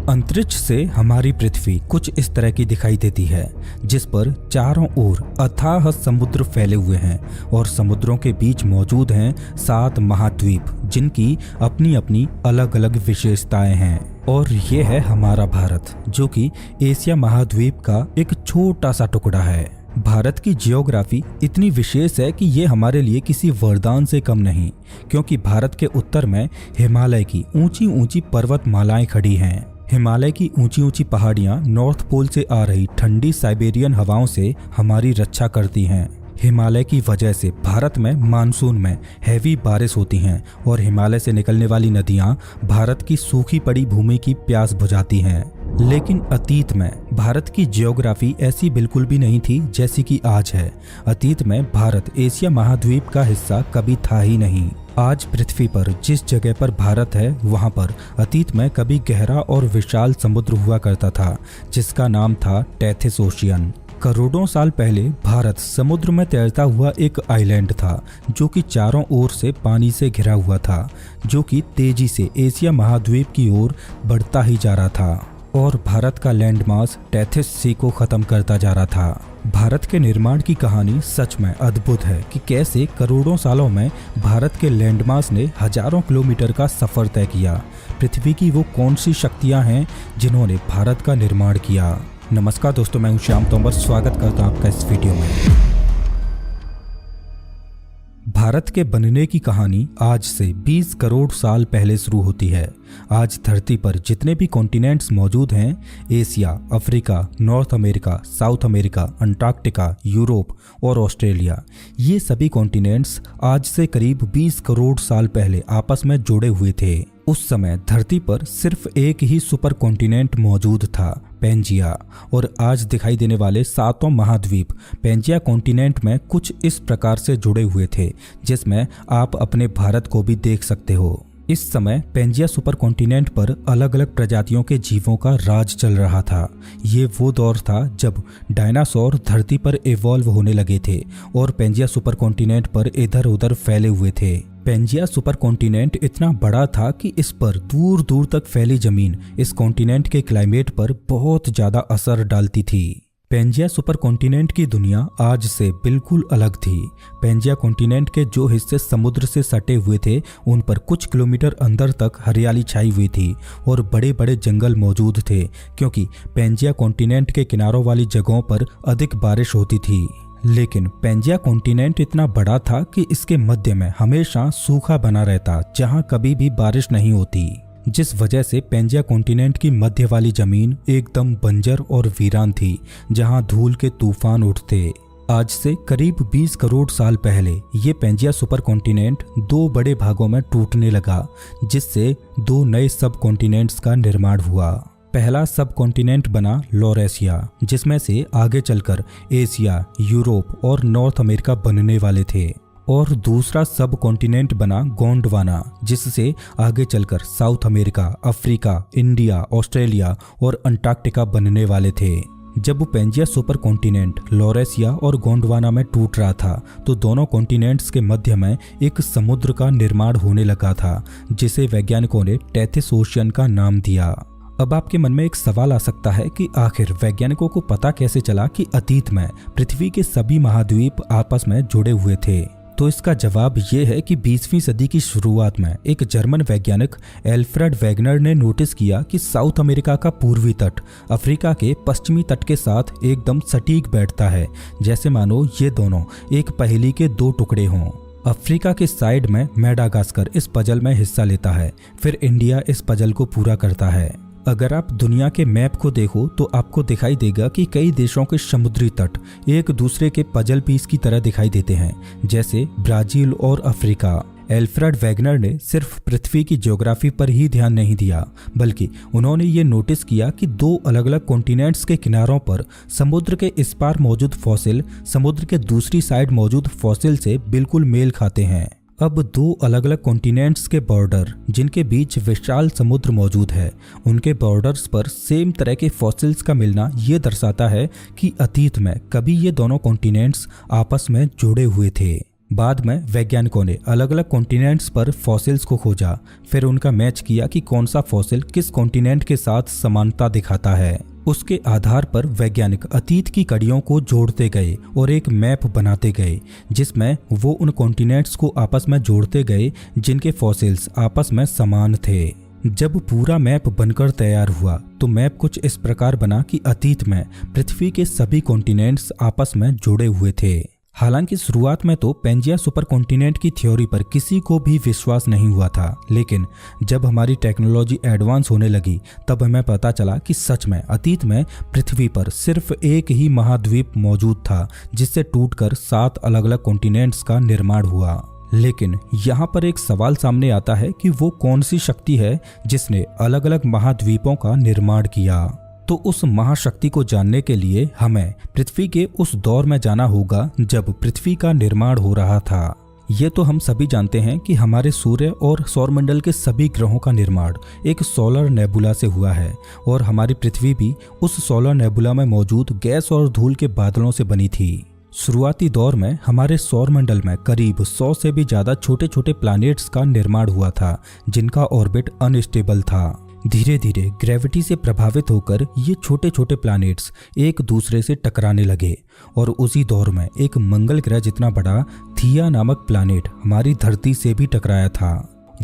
अंतरिक्ष से हमारी पृथ्वी कुछ इस तरह की दिखाई देती है, जिस पर चारों ओर अथाह समुद्र फैले हुए हैं और समुद्रों के बीच मौजूद हैं 7 महाद्वीप, जिनकी अपनी अपनी अलग अलग विशेषताएं हैं। और ये है हमारा भारत, जो कि एशिया महाद्वीप का एक छोटा सा टुकड़ा है। भारत की जियोग्राफी इतनी विशेष है कि ये हमारे लिए किसी वरदान से कम नहीं, क्योंकि भारत के उत्तर में हिमालय की ऊंची ऊंची पर्वतमालाएं खड़ी हैं। हिमालय की ऊंची ऊंची पहाड़ियां नॉर्थ पोल से आ रही ठंडी साइबेरियन हवाओं से हमारी रक्षा करती हैं। हिमालय की वजह से भारत में मानसून में हैवी बारिश होती हैं और हिमालय से निकलने वाली नदियां भारत की सूखी पड़ी भूमि की प्यास बुझाती हैं। लेकिन अतीत में भारत की जियोग्राफी ऐसी बिल्कुल भी नहीं थी जैसी कि आज है। अतीत में भारत एशिया महाद्वीप का हिस्सा कभी था ही नहीं। आज पृथ्वी पर जिस जगह पर भारत है, वहां पर अतीत में कभी गहरा और विशाल समुद्र हुआ करता था, जिसका नाम था टेथिस ओशियन। करोड़ों साल पहले भारत समुद्र में तैरता हुआ एक आइलैंड था, जो कि चारों ओर से पानी से घिरा हुआ था, जो कि तेजी से एशिया महाद्वीप की ओर बढ़ता ही जा रहा था और भारत का लैंडमास टेथिस सी को खत्म करता जा रहा था। भारत के निर्माण की कहानी सच में अद्भुत है कि कैसे करोड़ों सालों में भारत के लैंडमास ने हजारों किलोमीटर का सफर तय किया। पृथ्वी की वो कौन सी शक्तियां हैं जिन्होंने भारत का निर्माण किया। नमस्कार दोस्तों, मैं हूं श्याम तोमर, स्वागत करता हूं आपका इस वीडियो में। भारत के बनने की कहानी आज से 20 करोड़ साल पहले शुरू होती है। आज धरती पर जितने भी कॉन्टिनेंट्स मौजूद हैं, Asia, Africa, north America, south America, Antarctica, Europe और ऑस्ट्रेलिया, ये सभी कॉन्टिनेंट्स आज से करीब 20 करोड़ साल पहले आपस में जुड़े हुए थे। उस समय धरती पर सिर्फ एक ही सुपर कॉन्टिनेंट मौजूद था, पेंजिया, और आज दिखाई देने वाले 7 महाद्वीप पेंजिया कॉन्टिनेंट में कुछ इस प्रकार से जुड़े हुए थे, जिसमें आप अपने भारत को भी देख सकते हो। इस समय पेंजिया सुपर कॉन्टिनेंट पर अलग अलग प्रजातियों के जीवों का राज चल रहा था। ये वो दौर था जब डायनासोर धरती पर इवॉल्व होने लगे थे और पेंजिया सुपर कॉन्टिनेंट पर इधर उधर फैले हुए थे। पेंजिया सुपर कॉन्टिनेंट इतना बड़ा था कि इस पर दूर दूर तक फैली जमीन इस कॉन्टिनेंट के क्लाइमेट पर बहुत ज्यादा असर डालती थी। पेंजिया सुपर कॉन्टिनेंट की दुनिया आज से बिल्कुल अलग थी। पेंजिया कॉन्टिनेंट के जो हिस्से समुद्र से सटे हुए थे, उन पर कुछ किलोमीटर अंदर तक हरियाली छाई हुई थी और बड़े बड़े जंगल मौजूद थे, क्योंकि पेंजिया कॉन्टिनेंट के किनारों वाली जगहों पर अधिक बारिश होती थी। लेकिन पेंजिया कॉन्टिनेंट इतना बड़ा था कि इसके मध्य में हमेशा सूखा बना रहता, जहां कभी भी बारिश नहीं होती, जिस वजह से पेंजिया कॉन्टिनेंट की मध्य वाली जमीन एकदम बंजर और वीरान थी, जहां धूल के तूफान उठते। आज से करीब 20 करोड़ साल पहले ये पेंजिया सुपर कॉन्टिनेंट 2 बड़े भागों में टूटने लगा, जिससे 2 नए सब कॉन्टिनेंट्स का निर्माण हुआ। पहला सब कॉन्टिनेंट बना लॉरेशिया, जिसमें से आगे चलकर एशिया, यूरोप और नॉर्थ अमेरिका बनने वाले थे, और दूसरा सब कॉन्टिनेंट बना गोंडवाना, जिससे आगे चलकर south America, Africa, India, Australia और अंटार्कटिका बनने वाले थे। जब पेंजिया सुपर कॉन्टिनेंट लॉरेशिया और गोंडवाना में टूट रहा था, तो दोनों कॉन्टिनेंट्स के मध्य में एक समुद्र का निर्माण होने लगा था, जिसे वैज्ञानिकों ने टेथिस ओशियन का नाम दिया। अब आपके मन में एक सवाल आ सकता है कि आखिर वैज्ञानिकों को पता कैसे चला कि अतीत में पृथ्वी के सभी महाद्वीप आपस में जुड़े हुए थे। तो इसका जवाब ये है कि 20वीं सदी की शुरुआत में एक जर्मन वैज्ञानिक एल्फ्रेड वेगनर ने नोटिस किया कि साउथ अमेरिका का पूर्वी तट अफ्रीका के पश्चिमी तट के साथ एकदम सटीक बैठता है, जैसे मानो ये दोनों एक पहेली के 2 टुकड़े हों। अफ्रीका के साइड में मेडागास्कर इस पजल में हिस्सा लेता है, फिर इंडिया इस पजल को पूरा करता है। अगर आप दुनिया के मैप को देखो तो आपको दिखाई देगा कि कई देशों के समुद्री तट एक दूसरे के पजल पीस की तरह दिखाई देते हैं, जैसे ब्राजील और अफ्रीका। एल्फ्रेड वेगनर ने सिर्फ पृथ्वी की ज्योग्राफी पर ही ध्यान नहीं दिया, बल्कि उन्होंने ये नोटिस किया कि 2 अलग अलग कॉन्टिनेंट्स के किनारों पर समुद्र के इस पार मौजूद फॉसिल समुद्र के दूसरी साइड मौजूद फॉसिल से बिल्कुल मेल खाते हैं। अब 2 अलग अलग कॉन्टिनेंट्स के बॉर्डर, जिनके बीच विशाल समुद्र मौजूद है, उनके बॉर्डर्स पर सेम तरह के फॉसिल्स का मिलना ये दर्शाता है कि अतीत में कभी ये दोनों कॉन्टिनेंट्स आपस में जुड़े हुए थे। बाद में वैज्ञानिकों ने अलग अलग कॉन्टिनेंट्स पर फॉसिल्स को खोजा, फिर उनका मैच किया कि कौन सा फॉसिल किस कॉन्टिनेंट के साथ समानता दिखाता है। उसके आधार पर वैज्ञानिक अतीत की कड़ियों को जोड़ते गए और एक मैप बनाते गए, जिसमें वो उन कॉन्टिनेंट्स को आपस में जोड़ते गए जिनके फॉसिल्स आपस में समान थे। जब पूरा मैप बनकर तैयार हुआ तो मैप कुछ इस प्रकार बना कि अतीत में पृथ्वी के सभी कॉन्टिनेंट्स आपस में जुड़े हुए थे। हालांकि शुरुआत में तो पेंजिया सुपर कॉन्टिनेंट की थ्योरी पर किसी को भी विश्वास नहीं हुआ था, लेकिन जब हमारी टेक्नोलॉजी एडवांस होने लगी तब हमें पता चला कि सच में अतीत में पृथ्वी पर सिर्फ एक ही महाद्वीप मौजूद था, जिससे टूटकर 7 अलग अलग कॉन्टिनेंट्स का निर्माण हुआ। लेकिन यहाँ पर एक सवाल सामने आता है कि वो कौन सी शक्ति है जिसने अलग अलग महाद्वीपों का निर्माण किया। तो उस महाशक्ति को जानने के लिए हमें पृथ्वी के उस दौर में जाना होगा जब पृथ्वी का निर्माण हो रहा था। ये तो हम सभी जानते हैं कि हमारे सूर्य और सौरमंडल के सभी ग्रहों का निर्माण एक सोलर नेबुला से हुआ है और हमारी पृथ्वी भी उस सोलर नेबुला में मौजूद गैस और धूल के बादलों से बनी थी। शुरुआती दौर में हमारे सौरमंडल में करीब 100 से भी ज्यादा छोटे छोटे प्लैनेट्स का निर्माण हुआ था, जिनका ऑर्बिट अनस्टेबल था। धीरे धीरे ग्रेविटी से प्रभावित होकर ये छोटे छोटे प्लैनेट्स एक दूसरे से टकराने लगे और उसी दौर में एक मंगल ग्रह जितना बड़ा थिया नामक प्लैनेट हमारी धरती से भी टकराया था।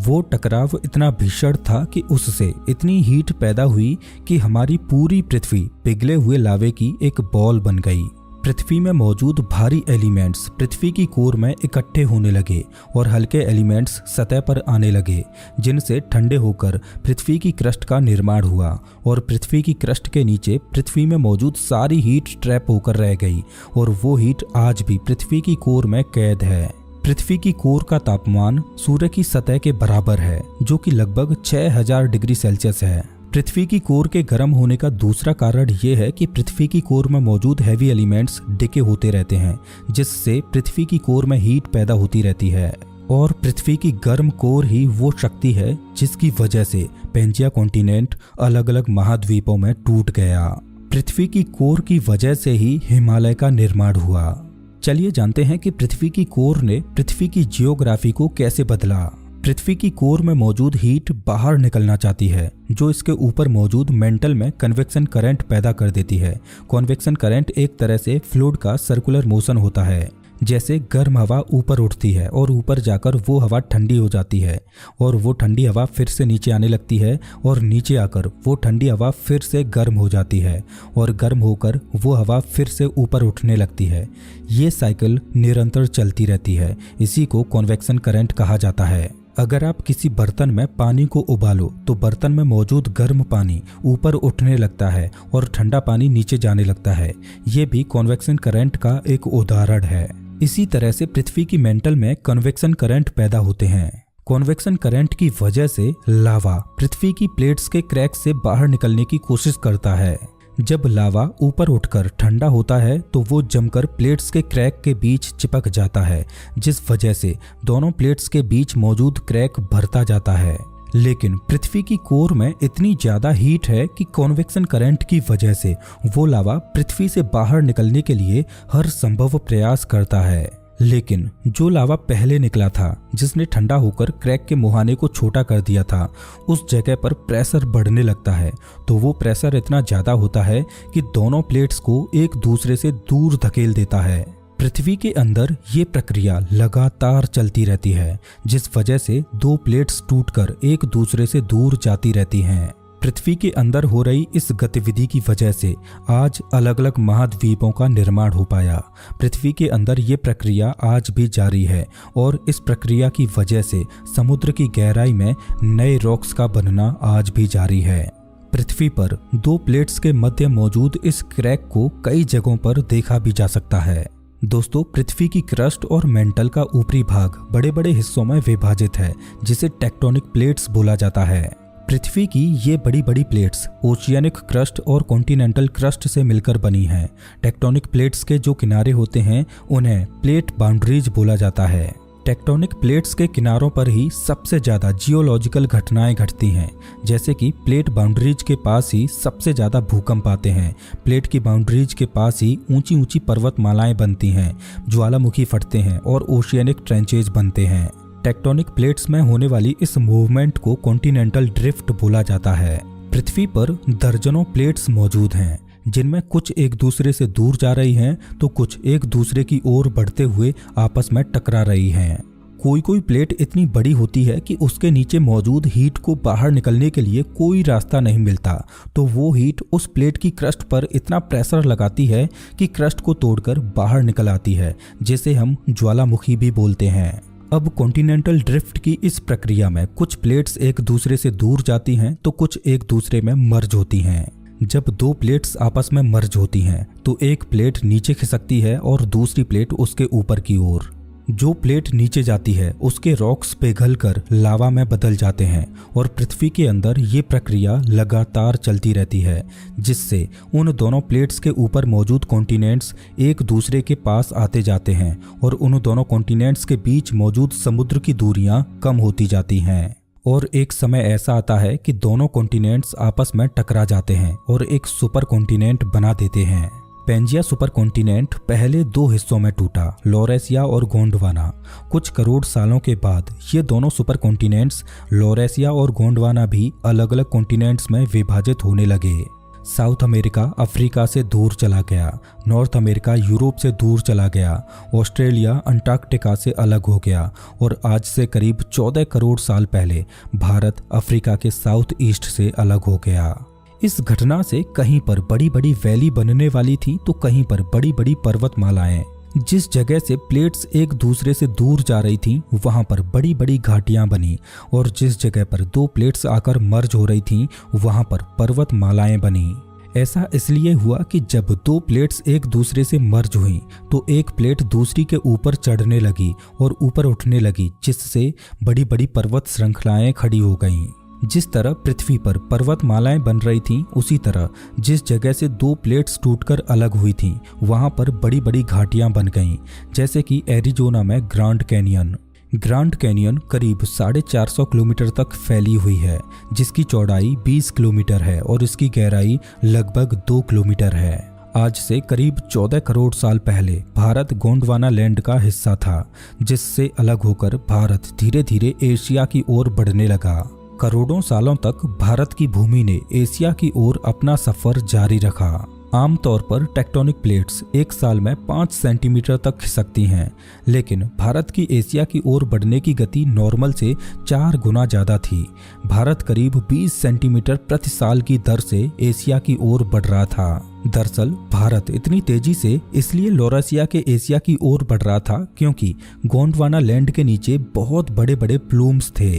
वो टकराव इतना भीषण था कि उससे इतनी हीट पैदा हुई कि हमारी पूरी पृथ्वी पिघले हुए लावे की एक बॉल बन गई। पृथ्वी में मौजूद भारी एलिमेंट्स पृथ्वी की कोर में इकट्ठे होने लगे और हल्के एलिमेंट्स सतह पर आने लगे, जिनसे ठंडे होकर पृथ्वी की क्रस्ट का निर्माण हुआ और पृथ्वी की क्रस्ट के नीचे पृथ्वी में मौजूद सारी हीट ट्रैप होकर रह गई और वो हीट आज भी पृथ्वी की कोर में कैद है। पृथ्वी की कोर का तापमान सूर्य की सतह के बराबर है, जो कि लगभग 6000 डिग्री सेल्सियस है। पृथ्वी की कोर के गर्म होने का दूसरा कारण ये है कि पृथ्वी की कोर में मौजूद हैवी एलिमेंट्स डिके होते रहते हैं, जिससे पृथ्वी की कोर में हीट पैदा होती रहती है और पृथ्वी की गर्म कोर ही वो शक्ति है जिसकी वजह से पेंजिया कॉन्टिनेंट अलग अलग महाद्वीपों में टूट गया। पृथ्वी की कोर की वजह से ही हिमालय का निर्माण हुआ। चलिए जानते हैं कि पृथ्वी की कोर ने पृथ्वी की जियोग्राफी को कैसे बदला। पृथ्वी की कोर में मौजूद हीट बाहर निकलना चाहती है, जो इसके ऊपर मौजूद मेंटल में कन्वेक्शन करंट पैदा कर देती है। कन्वेक्शन करंट एक तरह से फ्लूइड का सर्कुलर मोशन होता है। जैसे गर्म हवा ऊपर उठती है और ऊपर जाकर वो हवा ठंडी हो जाती है और वो ठंडी हवा फिर से नीचे आने लगती है और नीचे आकर वो ठंडी हवा फिर से गर्म हो जाती है और गर्म होकर वो हवा फिर से ऊपर उठने लगती है। ये साइकिल निरंतर चलती रहती है। इसी को कन्वेक्शन करंट कहा जाता है। अगर आप किसी बर्तन में पानी को उबालो तो बर्तन में मौजूद गर्म पानी ऊपर उठने लगता है और ठंडा पानी नीचे जाने लगता है। ये भी कन्वेक्शन करंट का एक उदाहरण है। इसी तरह से पृथ्वी की मेंटल में कन्वेक्शन करंट पैदा होते हैं। कन्वेक्शन करंट की वजह से लावा पृथ्वी की प्लेट्स के क्रैक से बाहर निकलने की कोशिश करता है। जब लावा ऊपर उठकर ठंडा होता है तो वो जमकर प्लेट्स के क्रैक के बीच चिपक जाता है, जिस वजह से दोनों प्लेट्स के बीच मौजूद क्रैक भरता जाता है। लेकिन पृथ्वी की कोर में इतनी ज्यादा हीट है कि कन्वेक्शन करंट की वजह से वो लावा पृथ्वी से बाहर निकलने के लिए हर संभव प्रयास करता है। लेकिन जो लावा पहले निकला था, जिसने ठंडा होकर क्रैक के मुहाने को छोटा कर दिया था, उस जगह पर प्रेशर बढ़ने लगता है। तो वो प्रेशर इतना ज्यादा होता है कि दोनों प्लेट्स को एक दूसरे से दूर धकेल देता है। पृथ्वी के अंदर ये प्रक्रिया लगातार चलती रहती है, जिस वजह से दो प्लेट्स टूटकर एक दूसरे से दूर जाती रहती हैं। पृथ्वी के अंदर हो रही इस गतिविधि की वजह से आज अलग अलग महाद्वीपों का निर्माण हो पाया। पृथ्वी के अंदर ये प्रक्रिया आज भी जारी है और इस प्रक्रिया की वजह से समुद्र की गहराई में नए रॉक्स का बनना आज भी जारी है। पृथ्वी पर दो प्लेट्स के मध्य मौजूद इस क्रैक को कई जगहों पर देखा भी जा सकता है। दोस्तों, पृथ्वी की क्रस्ट और मेंटल का ऊपरी भाग बड़े बड़े हिस्सों में विभाजित है, जिसे टेक्टोनिक प्लेट्स बोला जाता है। पृथ्वी की ये बड़ी बड़ी प्लेट्स ओशियानिक क्रस्ट और कॉन्टिनेंटल क्रस्ट से मिलकर बनी हैं। टेक्टोनिक प्लेट्स के जो किनारे होते हैं उन्हें प्लेट बाउंड्रीज बोला जाता है। टेक्टोनिक प्लेट्स के किनारों पर ही सबसे ज़्यादा जियोलॉजिकल घटनाएं घटती हैं, जैसे कि प्लेट बाउंड्रीज के पास ही सबसे ज़्यादा भूकंप आते हैं। प्लेट की बाउंड्रीज के पास ही ऊंची ऊंची पर्वतमालाएं बनती हैं, ज्वालामुखी फटते हैं और ओशियनिक ट्रेंचेज बनते हैं। टेक्टोनिक प्लेट्स में होने वाली इस मूवमेंट को कॉन्टिनेंटल ड्रिफ्ट बोला जाता है। पृथ्वी पर दर्जनों प्लेट्स मौजूद हैं, जिनमें कुछ एक दूसरे से दूर जा रही हैं तो कुछ एक दूसरे की ओर बढ़ते हुए आपस में टकरा रही हैं। कोई कोई प्लेट इतनी बड़ी होती है कि उसके नीचे मौजूद हीट को बाहर निकलने के लिए कोई रास्ता नहीं मिलता, तो वो हीट उस प्लेट की क्रस्ट पर इतना प्रेशर लगाती है कि क्रस्ट को तोड़कर बाहर निकल आती है, जिसे हम ज्वालामुखी भी बोलते हैं। अब कॉन्टिनेंटल ड्रिफ्ट की इस प्रक्रिया में कुछ प्लेट्स एक दूसरे से दूर जाती हैं तो कुछ एक दूसरे में मर्ज होती हैं। जब दो प्लेट्स आपस में मर्ज होती हैं तो एक प्लेट नीचे खिसकती है और दूसरी प्लेट उसके ऊपर की ओर। जो प्लेट नीचे जाती है उसके रॉक्स पिघलकर लावा में बदल जाते हैं और पृथ्वी के अंदर ये प्रक्रिया लगातार चलती रहती है, जिससे उन दोनों प्लेट्स के ऊपर मौजूद कॉन्टिनेंट्स एक दूसरे के पास आते जाते हैं और उन दोनों कॉन्टिनेंट्स के बीच मौजूद समुद्र की दूरियां कम होती जाती हैं। और एक समय ऐसा आता है कि दोनों कॉन्टिनेंट्स आपस में टकरा जाते हैं और एक सुपर कॉन्टिनेंट बना देते हैं। पेंजिया सुपर कॉन्टिनेंट पहले दो हिस्सों में टूटा, लॉरेशिया और गोंडवाना। कुछ करोड़ सालों के बाद ये दोनों सुपर कॉन्टिनेंट्स लॉरेशिया और गोंडवाना भी अलग अलग कॉन्टिनेंट्स में विभाजित होने लगे। साउथ अमेरिका अफ्रीका से दूर चला गया, नॉर्थ अमेरिका यूरोप से दूर चला गया, ऑस्ट्रेलिया अंटार्कटिका से अलग हो गया और आज से करीब 14 करोड़ साल पहले भारत अफ्रीका के साउथ ईस्ट से अलग हो गया। इस घटना से कहीं पर बड़ी बड़ी वैली बनने वाली थी तो कहीं पर बड़ी बड़ी पर्वतमालाएं। जिस जगह से प्लेट्स एक दूसरे से दूर जा रही थी वहां पर बड़ी बड़ी घाटियां बनी और जिस जगह पर दो प्लेट्स आकर मर्ज हो रही थी वहां पर पर्वतमालाएं बनी। ऐसा इसलिए हुआ कि जब दो प्लेट्स एक दूसरे से मर्ज हुई तो एक प्लेट दूसरी के ऊपर चढ़ने लगी और ऊपर उठने लगी, जिससे बड़ी बड़ी पर्वत श्रृंखलाएं खड़ी हो गईं। जिस तरह पृथ्वी पर पर्वतमालाएं बन रही थीं, उसी तरह जिस जगह से दो प्लेट्स टूटकर अलग हुई थीं वहां पर बड़ी बड़ी घाटियां बन गईं, जैसे कि एरिजोना में ग्रांड कैनियन। ग्रांड कैनियन करीब 450 किलोमीटर तक फैली हुई है, जिसकी चौड़ाई 20 किलोमीटर है और इसकी गहराई लगभग 2 किलोमीटर है। आज से करीब 14 करोड़ साल पहले भारत गोंडवाना लैंड का हिस्सा था, जिससे अलग होकर भारत धीरे धीरे एशिया की ओर बढ़ने लगा। करोड़ों सालों तक भारत की भूमि ने एशिया की ओर अपना सफर जारी रखा। आमतौर पर टेक्टोनिक प्लेट्स एक साल में 5 सेंटीमीटर तक खिसकती हैं, लेकिन भारत की एशिया की ओर बढ़ने की गति नॉर्मल से 4 गुना ज़्यादा थी। भारत करीब 20 सेंटीमीटर प्रति साल की दर से एशिया की ओर बढ़ रहा था। दरअसल भारत इतनी तेजी से इसलिए लॉरेशिया के एशिया की ओर बढ़ रहा था क्योंकि गोंडवाना लैंड के नीचे बहुत बड़े बड़े प्लूम्स थे।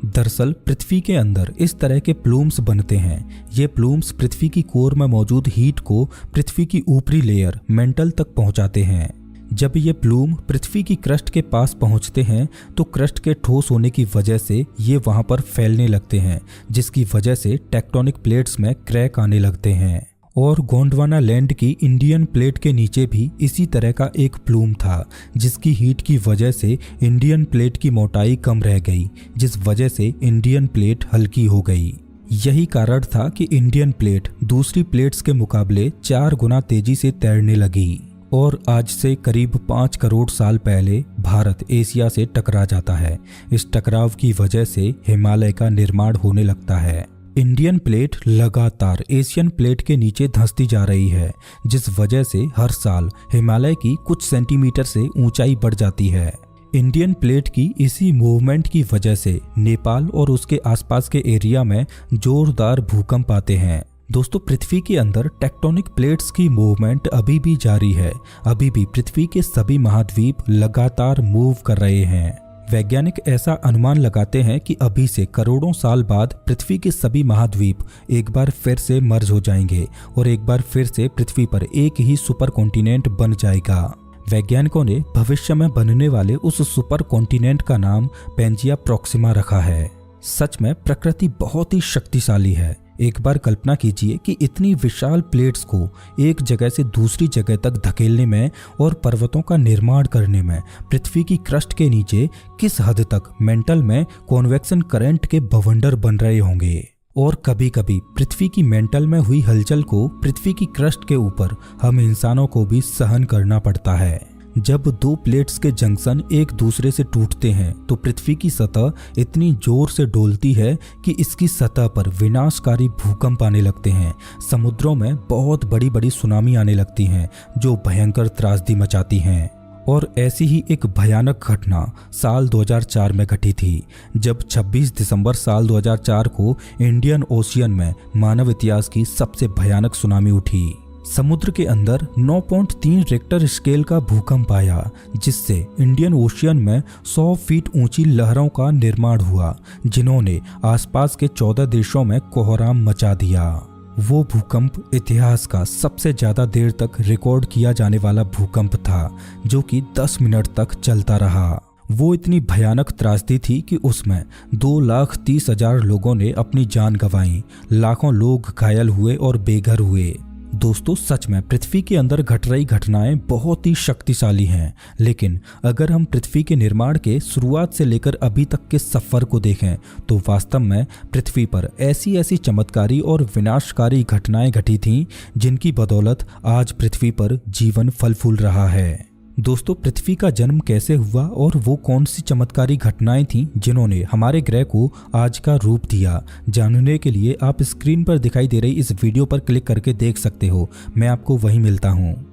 दरअसल पृथ्वी के अंदर इस तरह के प्लूम्स बनते हैं। ये प्लूम्स पृथ्वी की कोर में मौजूद हीट को पृथ्वी की ऊपरी लेयर मेंटल तक पहुंचाते हैं। जब ये प्लूम पृथ्वी की क्रस्ट के पास पहुंचते हैं तो क्रस्ट के ठोस होने की वजह से ये वहां पर फैलने लगते हैं, जिसकी वजह से टेक्टोनिक प्लेट्स में क्रैक आने लगते हैं। और गोंडवाना लैंड की इंडियन प्लेट के नीचे भी इसी तरह का एक प्लूम था, जिसकी हीट की वजह से इंडियन प्लेट की मोटाई कम रह गई, जिस वजह से इंडियन प्लेट हल्की हो गई। यही कारण था कि इंडियन प्लेट दूसरी प्लेट्स के मुकाबले 4 गुना तेजी से तैरने लगी। और आज से करीब 5 करोड़ साल पहले भारत एशिया से टकरा जाता है। इस टकराव की वजह से हिमालय का निर्माण होने लगता है। इंडियन प्लेट लगातार एशियन प्लेट के नीचे धंसती जा रही है, जिस वजह से हर साल हिमालय की कुछ सेंटीमीटर से ऊंचाई बढ़ जाती है। इंडियन प्लेट की इसी मूवमेंट की वजह से नेपाल और उसके आसपास के एरिया में जोरदार भूकंप आते हैं। दोस्तों, पृथ्वी के अंदर टेक्टोनिक प्लेट्स की मूवमेंट अभी भी जारी है। अभी भी पृथ्वी के सभी महाद्वीप लगातार मूव कर रहे हैं। वैज्ञानिक ऐसा अनुमान लगाते हैं कि अभी से करोड़ों साल बाद पृथ्वी के सभी महाद्वीप एक बार फिर से मर्ज हो जाएंगे और एक बार फिर से पृथ्वी पर एक ही सुपर कॉन्टिनेंट बन जाएगा। वैज्ञानिकों ने भविष्य में बनने वाले उस सुपर कॉन्टिनेंट का नाम पेंजिया प्रॉक्सिमा रखा है। सच में प्रकृति बहुत ही शक्तिशाली है। एक बार कल्पना कीजिए कि इतनी विशाल प्लेट्स को एक जगह से दूसरी जगह तक धकेलने में और पर्वतों का निर्माण करने में पृथ्वी की क्रस्ट के नीचे किस हद तक मेंटल में कॉन्वेक्शन करंट के बवंडर बन रहे होंगे। और कभी कभी पृथ्वी की मेंटल में हुई हलचल को पृथ्वी की क्रस्ट के ऊपर हम इंसानों को भी सहन करना पड़ता है। जब दो प्लेट्स के जंक्शन एक दूसरे से टूटते हैं तो पृथ्वी की सतह इतनी जोर से डोलती है कि इसकी सतह पर विनाशकारी भूकंप आने लगते हैं। समुद्रों में बहुत बड़ी बड़ी सुनामी आने लगती हैं जो भयंकर त्रासदी मचाती हैं। और ऐसी ही एक भयानक घटना साल 2004 में घटी थी, जब 26 दिसंबर साल 2004 को इंडियन ओशियन में मानव इतिहास की सबसे भयानक सुनामी उठी। समुद्र के अंदर 9.3 रिक्टर स्केल का भूकंप आया, जिससे इंडियन ओशियन में 100 फीट ऊंची लहरों का निर्माण हुआ, जिन्होंने आसपास के 14 देशों में कोहराम मचा दिया। वो भूकंप इतिहास का सबसे ज्यादा देर तक रिकॉर्ड किया जाने वाला भूकंप था, जो कि 10 मिनट तक चलता रहा। वो इतनी भयानक त्रासदी थी कि उसमें 2,30,000 लोगों ने अपनी जान गंवाई, लाखों लोग घायल हुए और बेघर हुए। दोस्तों, सच में पृथ्वी के अंदर घट रही घटनाएं बहुत ही शक्तिशाली हैं, लेकिन अगर हम पृथ्वी के निर्माण के शुरुआत से लेकर अभी तक के सफर को देखें तो वास्तव में पृथ्वी पर ऐसी ऐसी चमत्कारी और विनाशकारी घटनाएं घटी थीं जिनकी बदौलत आज पृथ्वी पर जीवन फल फूल रहा है। दोस्तों, पृथ्वी का जन्म कैसे हुआ और वो कौन सी चमत्कारी घटनाएं थीं जिन्होंने हमारे ग्रह को आज का रूप दिया, जानने के लिए आप स्क्रीन पर दिखाई दे रही इस वीडियो पर क्लिक करके देख सकते हो। मैं आपको वहीं मिलता हूँ।